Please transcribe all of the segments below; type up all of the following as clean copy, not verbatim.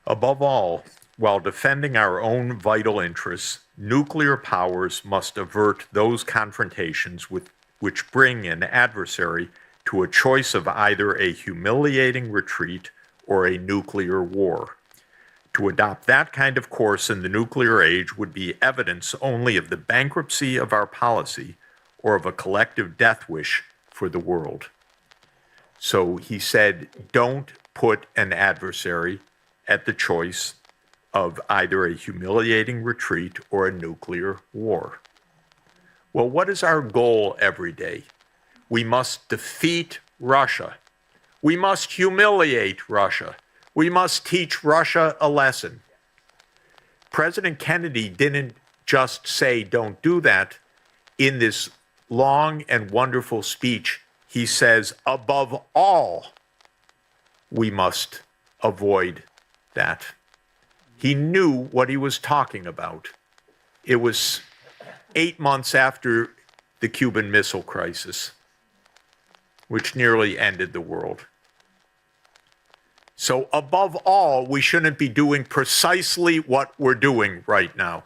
Above all, while defending our own vital interests, nuclear powers must avert those confrontations which bring an adversary to a choice of either a humiliating retreat or a nuclear war. To adopt that kind of course in the nuclear age would be evidence only of the bankruptcy of our policy or of a collective death wish for the world. So he said, don't put an adversary at the choice of either a humiliating retreat or a nuclear war. Well, what is our goal every day? We must defeat Russia. We must humiliate Russia. We must teach Russia a lesson. President Kennedy didn't just say, don't do that. In this long and wonderful speech, he says, above all, we must avoid that. He knew what he was talking about. It was 8 months after the Cuban Missile Crisis, which nearly ended the world. So above all, we shouldn't be doing precisely what we're doing right now.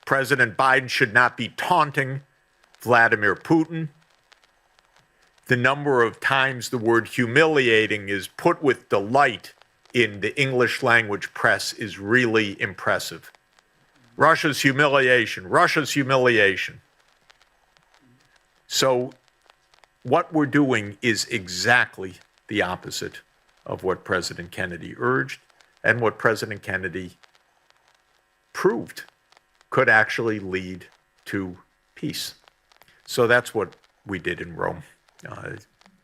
President Biden should not be taunting Vladimir Putin. The number of times the word humiliating is put with delight in the English language press is really impressive. Russia's humiliation, Russia's humiliation. So what we're doing is exactly the opposite of what President Kennedy urged and what President Kennedy proved could actually lead to peace. So that's what we did in Rome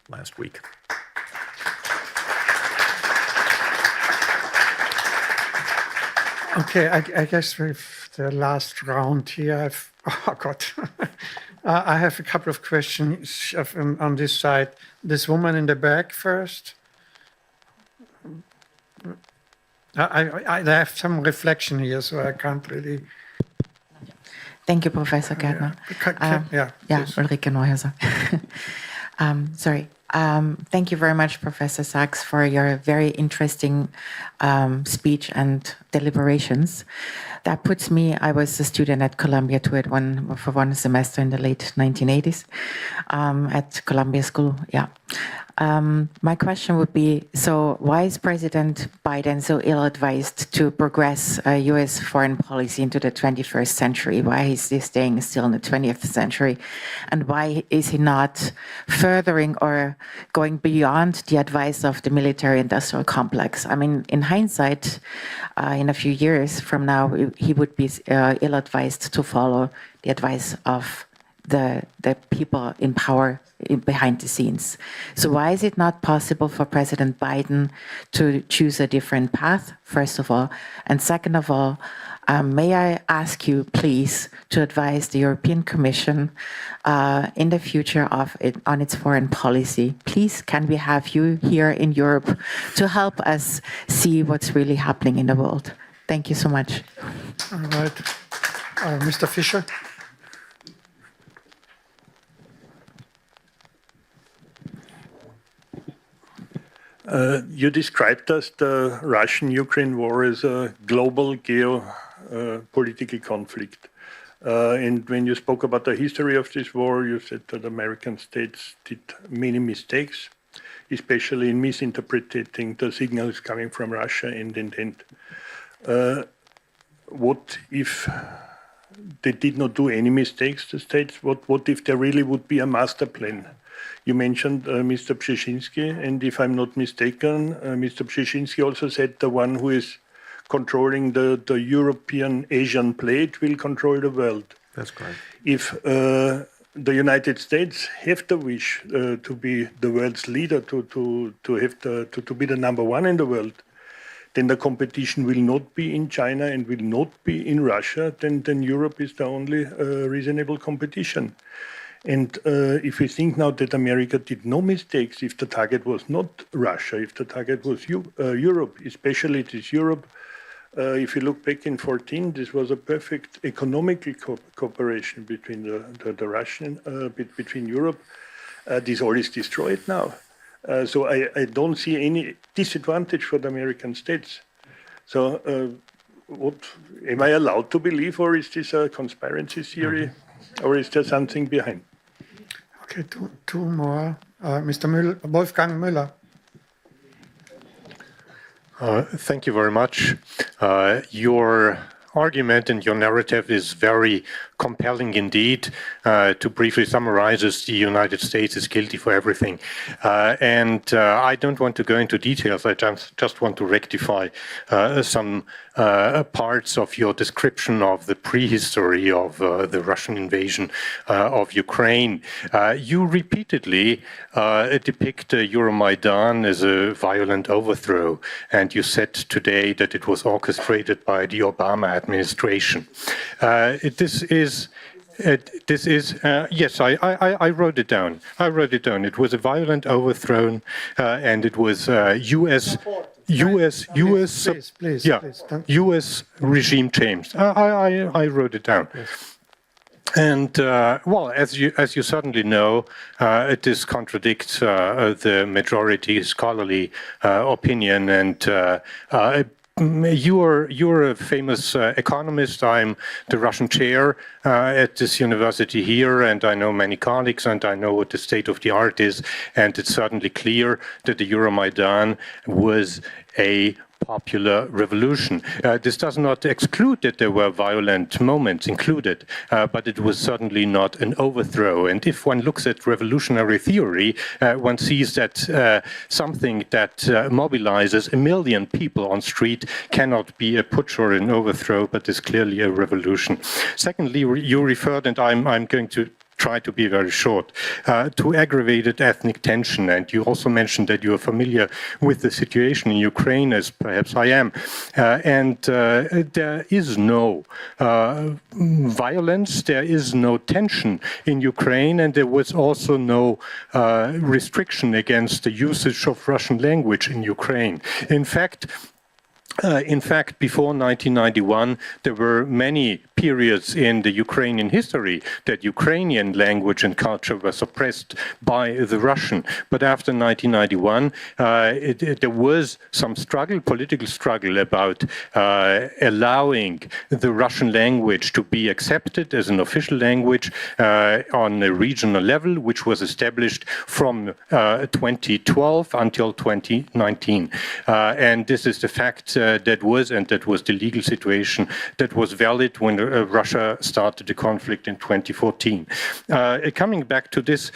last week. Okay, I guess with the last round here, I have a couple of questions on this side. This woman in the back first. I have some reflection here, so I can't really. Thank you, Professor Gärtner. Ulrike Neuhauser. Sorry. Thank you very much, Professor Sachs, for your very interesting speech and deliberations. That puts me, I was a student at Columbia too for one semester in the late 1980s at Columbia School, my question would be, so why is President Biden so ill-advised to progress U.S. foreign policy into the 21st century? Why is he staying still in the 20th century? And why is he not furthering or going beyond the advice of the military-industrial complex? I mean, in hindsight, in a few years from now, he would be ill-advised to follow the advice of the people in power behind the scenes. So why is it not possible for President Biden to choose a different path, first of all? And second of all, may I ask you, please, to advise the European Commission in the future on its foreign policy? Please, can we have you here in Europe to help us see what's really happening in the world? Thank you so much. All right. Mr. Fischer. You described us the Russian-Ukraine war as a global geopolitical conflict. And when you spoke about the history of this war, you said that American states did many mistakes, especially in misinterpreting the signals coming from Russia and intent. What if they did not do any mistakes, the states? What if there really would be a master plan? You mentioned Mr. Brzezinski, and if I'm not mistaken, Mr. Brzezinski also said the one who is controlling the European-Asian plate will control the world. That's correct. If the United States have the wish to be the world's leader, to be the number one in the world, then the competition will not be in China and will not be in Russia, then Europe is the only reasonable competition. And if we think now that America did no mistakes, if the target was not Russia, if the target was Europe, especially this Europe, if you look back in 2014, this was a perfect economical cooperation between the Russian, between Europe. This all is destroyed now. So I don't see any disadvantage for the American states. So, what am I allowed to believe, or is this a conspiracy theory, or is there something behind? Okay, two more. Mr. Müller, Wolfgang Müller. Thank you very much. Your argument and your narrative is very compelling indeed. To briefly summarize, the United States is guilty for everything. I don't want to go into details. I just want to rectify some parts of your description of the prehistory of the Russian invasion of Ukraine. You repeatedly depict Euromaidan as a violent overthrow, and you said today that it was orchestrated by the Obama administration. Yes, I wrote it down. It was a violent overthrow, and it was U.S. regime change. I wrote it down. Yes. And well, as you certainly know, this contradicts the majority scholarly opinion, and you're a famous economist. I'm the Russian chair at this university here, and I know many colleagues, and I know what the state of the art is, and it's certainly clear that the Euromaidan was a popular revolution. This does not exclude that there were violent moments included, but it was certainly not an overthrow. And if one looks at revolutionary theory, one sees that something that mobilizes 1 million people on street cannot be a putsch or an overthrow, but is clearly a revolution. Secondly, you referred, and I'm going to try to be very short, to aggravated ethnic tension. And you also mentioned that you are familiar with the situation in Ukraine, as perhaps I am. There is no violence, there is no tension in Ukraine, and there was also no restriction against the usage of Russian language in Ukraine. In fact, before 1991, there were many periods in the Ukrainian history that Ukrainian language and culture were suppressed by the Russian. But after 1991, there was some struggle, political struggle, about allowing the Russian language to be accepted as an official language on a regional level, which was established from 2012 until 2019. And this is the fact that was the legal situation that was valid when Russia started the conflict in 2014. Coming back to this